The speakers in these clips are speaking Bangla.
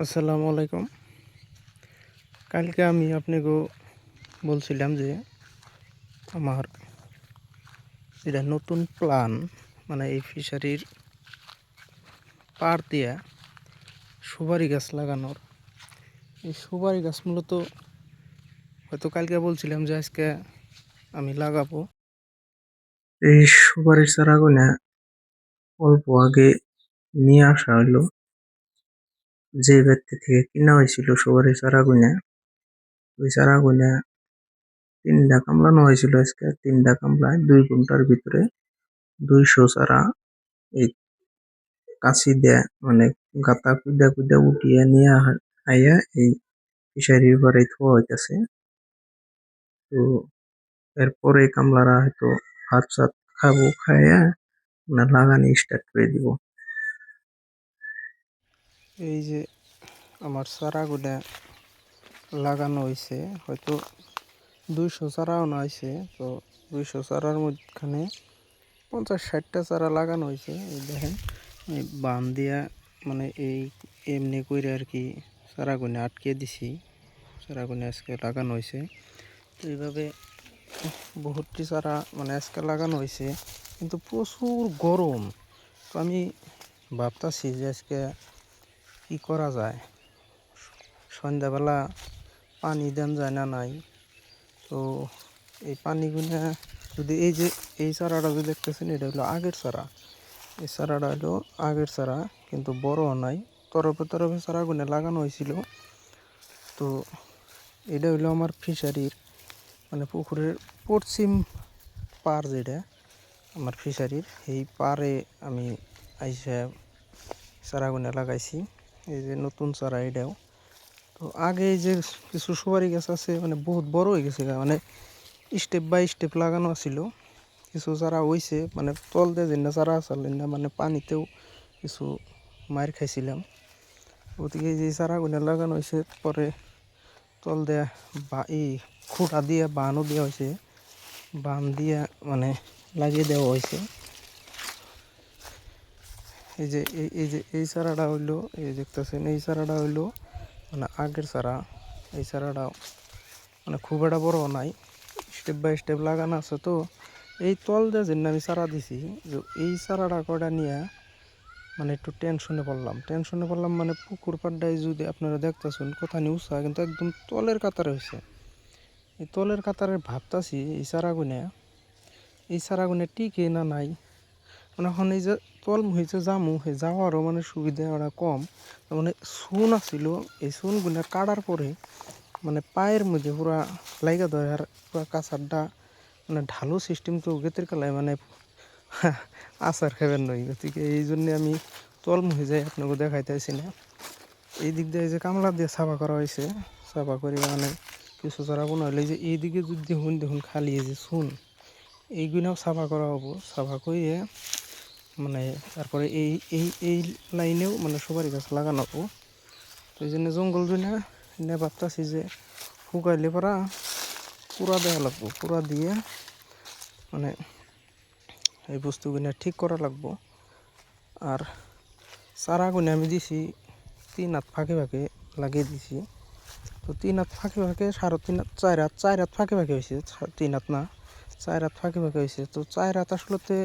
আসসালামু আলাইকুম। কালকে আমি আপনাকে বলছিলাম যে আমার এটা নতুন প্ল্যান, মানে এই ফিশারির পাড় দিয়া সুপারি গাছ লাগানোর। এই সুপারি গাছ মূলত হয়তো কালকে বলছিলাম যে আজকে আমি লাগাবো। এই সুপারির চারাগুনা অল্প আগে নিয়ে আসা হলো, যে ব্যক্তি থেকে কিনা হয়েছিল সুপারির চারাগুনা। ওই চারাগুনা 3টা কামলানো হয়েছিল। আজকে 3টা কামলায় 2 ঘন্টার ভিতরে 200 চারা এই কাছি দিয়ে, মানে গাতা কুইদা কুইদা উঠিয়ে নিয়ে আইয়া এই ফিশারির পাড়ে থোয়া হইতাছে। তো এরপরে কামলারা হয়তো ভাত সাত খাবো, খাইয়া না লাগানি স্টার্ট করে দিব। এই যে আমার চারাগুলা লাগানো হয়েছে, হয়তো 200 চারাও না হয়েছে। তো 200 চারার মধ্যখানে 50-60টা চারা লাগানো হয়েছে। এই দেখেন, এই বান দিয়া মানে এই এমনি করে আর কি চারাগুনে আটকে দিছি। চারাগুনে আজকে লাগানো হয়েছে। তো এইভাবে বহুতটি চারা মানে আজকে লাগানো হয়েছে, কিন্তু প্রচুর গরম। তো আমি ভাবতাছি যে আজকে কী করা যায়। সন্ধ্যাবেলা পানি দেন যায় না নাই। তো এই পানিগুলো যদি এই চারাটা যদি দেখতেছেন, এটা হলো আগের চারা। এই চারাটা হলো আগের চারা, কিন্তু বড়ও নাই। তরফে তরফে চারাগুলো লাগানো হয়েছিল। তো এটা হলো আমার ফিশারির, মানে পুকুরের পশ্চিম পাড়, যেটা আমার ফিশারির এই পাড়ে আমি আইসা চারাগুলো লাগাইছি। এই যে নতুন চারা এটাও। তো আগে এই যে কিছু সুপারি গাছ আছে, মানে বহুত বড় হয়ে গেছে, মানে স্টেপ বাই স্টেপ লাগানো ছিল। কিছু চারা হয়েছে, মানে তল দিয়ে যেন চারা আসালেন না, মানে পানিতেও কিছু মার খাইছিলাম। গতিকে যে চারাগুলো লাগানো হয়েছে, পরে তল দেয়া বা এই খুঁটা দিয়ে বানও দেওয়া হয়েছে, বান দিয়ে মানে লাগিয়ে দেওয়া হয়েছে। এই চারাটা হইলো, এই দেখতেছেন, এই চারাটা হইলো মানে আগের চারা। এই চারাটাও মানে খুব একটা বড় নাই, স্টেপ বাই স্টেপ লাগানো আছে। তো এই তল দিয়ে যেন আমি চারা দিছি, যে এই চারাটা কটা নিয়ে মানে একটু টেনশনে পড়লাম। মানে পুকুর পাড়টায় যদি আপনারা দেখতেছেন, কোথা নিউসা কিন্তু একদম তলের কাতারে হয়েছে। এই তলের কাতারে ভাবতাছি এই চারাগুনে টিকে না নাই। মানে এখন এই যে তল হয়েছে জামু, যাওয়ারও মানে সুবিধা ওরা কম। মানে চুন আছিল, এই চুনগুলো কাটার পরে মানে পায়ের মধ্যে পুরা লাইগা ধরে, আর পুরা কাঁচারটা মানে ঢালু সিস্টেম। তো গেতের কালায় মানে আচার খাবেন নই। গতিকে এই জন্যে আমি তল মুহে যাই, আপনাকে দেখাইতেছি না। এই দিক দিয়ে যে কামলা দিয়ে সাফা করা হয়েছে, সাফা করে মানে কিছু চারা বোনা হলে যে এইদিকে যদি দেখুন খালি এই যে চুন, এইগুলোও সাফা করা হবো। সাফা করিয়ে মানে তারপরে এই এই এই লাইনেও মানে সুপারি গাছ লাগানো হবো। তো এই জন্য জঙ্গল জন্য এনে ভাবতেছি যে শুকাইলে পরা পুরা দেওয়া লাগবো, পুরা দিয়ে মানে এই বস্তুগুলো ঠিক করা লাগবো। আর চারাগুলো আমি দিছি 3 হাত ফাঁকে ফাঁকে লাগিয়ে দিছি। তো 3 হাত ফাঁকে ফাঁকে 3.5 হাত 4 হাত ফাঁকে ফাঁকে হয়েছে, 3 হাত না 4 হাত ফাঁকে ফাঁকে হয়েছে। তো 4 হাত আসলেতে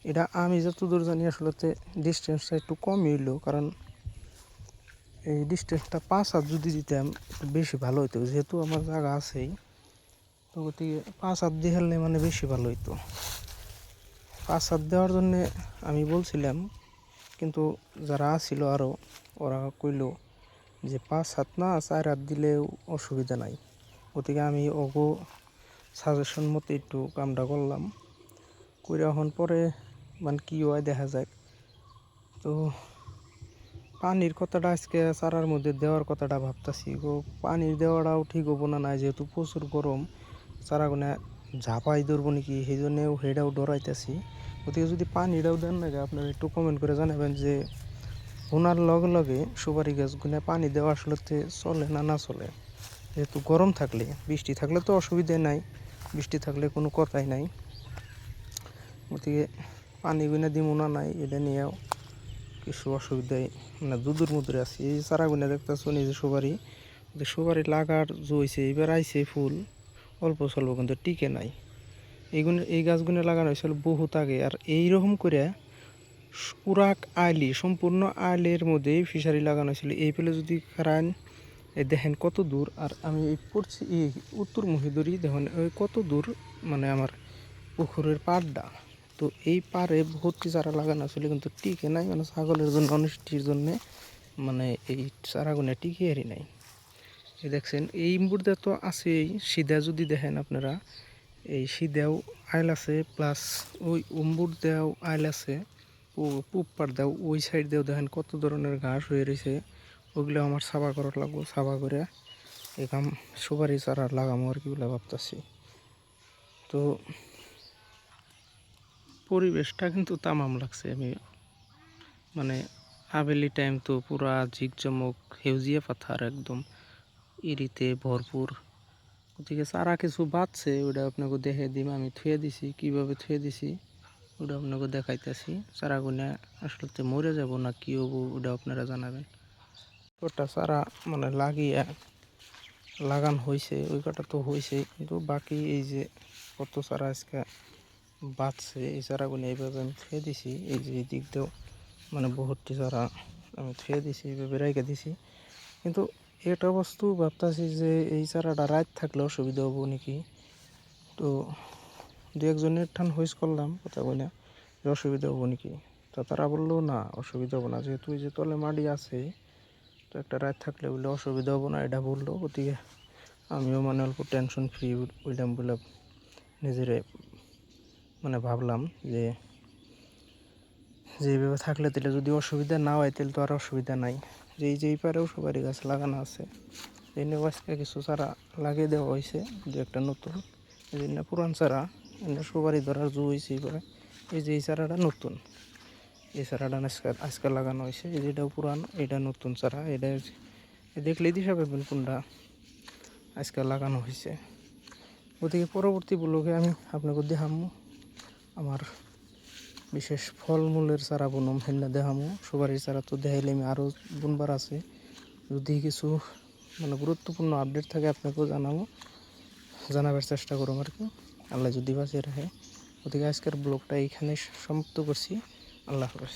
এটা আমি যতদূর জানি আসলেতে ডিস্টেন্সটা একটু কমই হইলো, কারণ এই ডিস্টেন্সটা 5 হাত যদি দিতাম বেশি ভালো হইতো, যেহেতু আমার জায়গা আছেই। তো গতিকে 5 হাত দিয়ে হেললে মানে বেশি ভালো হইতো। 5 হাত দেওয়ার জন্যে আমি বলছিলাম, কিন্তু যারা আসছিল আরও, ওরা কইলো যে 5 হাত না 4 হাত দিলেও অসুবিধা নাই। গতিকে আমি ওগো সাজেশন মতো একটু কামটা করলাম, করে এখন পরে মানে কী হয় দেখা যায়। তো পানির কথাটা আজকে চারার মধ্যে দেওয়ার কথাটা ভাবতেছি গো। পানির দেওয়াটাও ঠিক হবো না নাই, যেহেতু প্রচুর গরম, চারাগুনা ঝাঁপাই ধরবো নাকি, সেই জন্যেও সেটাও ডরাইতেছি। গতিকে যদি পানিটাও দেন না, আপনারা একটু কমেন্ট করে জানাবেন যে ওনার লগে লগে সুপারি গাছগুলো পানি দেওয়া আসলে চলে না না চলে। যেহেতু গরম থাকলে, বৃষ্টি থাকলে তো অসুবিধা নাই, বৃষ্টি থাকলে কোনো কথাই নাই। গতিকে পানি গুনা দিব না নাই, এটা নিয়েও কিছু অসুবিধায় মানে দুদুর মুদুরে আছি। এই চারাগুলো দেখতেছো এই যে সুপারি লাগার যে হয়েছে এবার আইছে ফুল অল্প স্বল্প কিন্তু টিকে নাই। এই গাছগুলো লাগানো হয়েছিল বহুত আগে। আর এইরকম করে পুরা আইলি সম্পূর্ণ আইলের মধ্যে ফিশারি লাগানো হয়েছিল। এই পেলে যদি কারণ এই দেখেন কত দূর। আর আমি এই পড়ছি এই উত্তরমুখী দূরই দেখেন ওই কত দূর মানে আমার পুকুরের পাড়টা। তো এই পাড়ে ভর্তি চারা লাগানো ছিল কিন্তু টিকে নাই, মানে ছাগলের জন্য অনিষ্টির জন্যে মানে এই চারাগুলো টিকে আরই নাই। এই দেখছেন এই মুহূর্তে তো আছেই সিধা যদি দেখেন আপনারা এই সিধাও আইল আছে প্লাস ওই উম্বুর দেও আইল আছে, পুব পাড় দেও ওই সাইড দেও দেখেন কত ধরনের ঘাস হয়ে রয়েছে। ওগুলো আমার সাফা করা লাগবো, সাফা করে এই কাম সুপারি চারা লাগামো আর কি বলে ভাবতেছি। তো পরিবেশটা কিন্তু তামাম লাগছে। আমি মানে আবেলি টাইম তো পুরা ঝিকঝমক হেউজিয়া পাথার একদম ইরিতে ভরপুর। ওদিকে চারা কিছু বাঁচছে ওটা আপনাকে দেখে দিম। আমি থুয়ে দিছি, কীভাবে থুয়ে দিছি ওটা আপনাকে দেখাইতেছি। চারাগুনা আসলে মরে যাব না কী হবো ওটা আপনারা জানাবেন। ওটা চারা মানে লাগান হয়েছে ওই কটা তো হয়েছে, কিন্তু বাকি এই যে কত চারা আজকে বাঁচছে এই চারাগুলো এইভাবে আমি থুয়ে দিছি। এই যে এই দিক দিয়েও মানে বহুতটি চারা আমি থুয়ে দিছি, এইভাবে রেখে দিছি। কিন্তু এটা বস্তু ভাবতেছি যে এই চারাটা রাত থাকলে অসুবিধা হবো নাকি। তো দু একজনের ঠান হইস করলাম কথা বলে যে অসুবিধা হবো নাকি। তো তারা বললো না অসুবিধা হবো না, যেহেতু এই যে তলে মাটি আছে তো একটা রাত থাকলে বলে অসুবিধা হবো না এটা বললো। গতিকে আমিও মানে অল্প টেনশন ফ্রি হইলাম বলে নিজেরে মানে ভাবলাম যে যেভাবে থাকলে তাহলে যদি অসুবিধা না হয় তাহলে তো আর অসুবিধা নাই। যেই পারেও সুপারি গাছ লাগানো আছে এই নিয়ে আজকে কিছু চারা লাগিয়ে দেওয়া হয়েছে, যে একটা নতুন এই জন্য পুরান চারা এনে সুপারি ধরার জু হয়েছে। এবারে এই যে এই চারাটা নতুন, এই চারাটা আজকে লাগানো হয়েছে। এই যেটাও পুরান এটা নতুন চারা। এটা দেখলেই দিশা পাবেন কোনটা আজকে লাগানো হয়েছে। গতিকে পরবর্তী ব্লগে আমি আপনাকে দেখামো আমার বিশেষ ফলমূলের চারা বুনম হেন্না দেখামো। সুপারির চারা তো দেখাইলে আমি আরও বুনবার আছে। যদি কিছু মানে গুরুত্বপূর্ণ আপডেট থাকে আপনাকেও জানাবার চেষ্টা করুম আর কি, আল্লাহ যদি বাঁচিয়ে রাখে। গতিকে আজকের ব্লগটা এইখানে সমাপ্ত করছি। আল্লাহ হাফেজ।